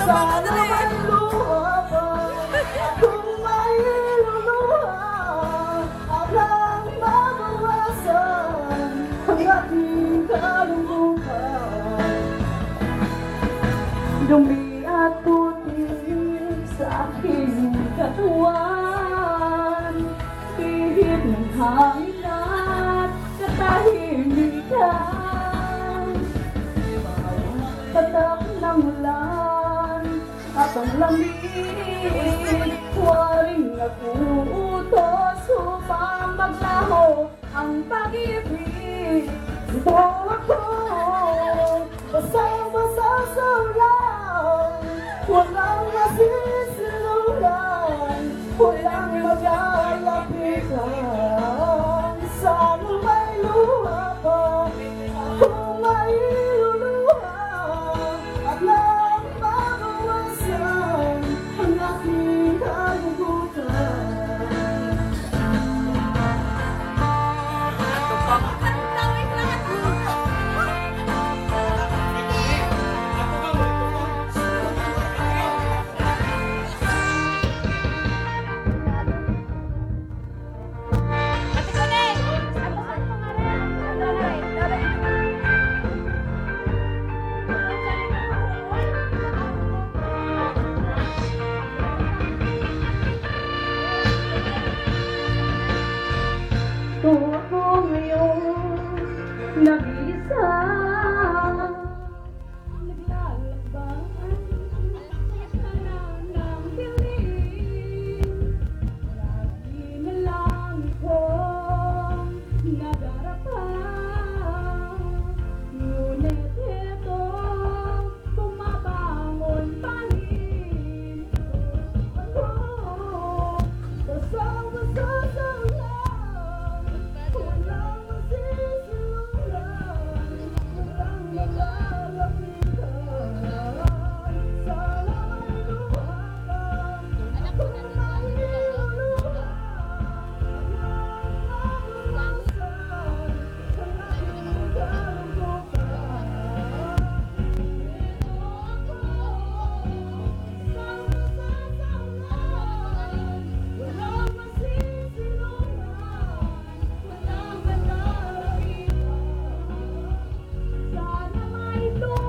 Sana may luha pa. Kung may luluha, alang mabawasan ang ating kalungkutan. Dumi at puti sa aking katawan, pihit ng hangin at katahimikan. Tatak ng ulan at ang lamig, waring nag-uutos upang maglaho ang pag-ibig. Ito ako, basang-basa sa ulan, walang masisilulan, walang magalapitan. Sana may luha pa, kung may luluha, at lang mabawasan ang aking kalungkutan. Kung ako ngayon nag-iisa, naglalakbay sa ng dilim, lagi na lang ikong nadarapa. Ngunit ito, bumabangon pa rin ako, basang-basa sa ulan. Walang masisilulan, walang magalapitan. Sana may luha ka, kung may luluha, walang mabawasan ang aking kalungkutan. Ito ako, basang-basa sa ulan, walang masisilulan, walang magalapitan. Sana may luha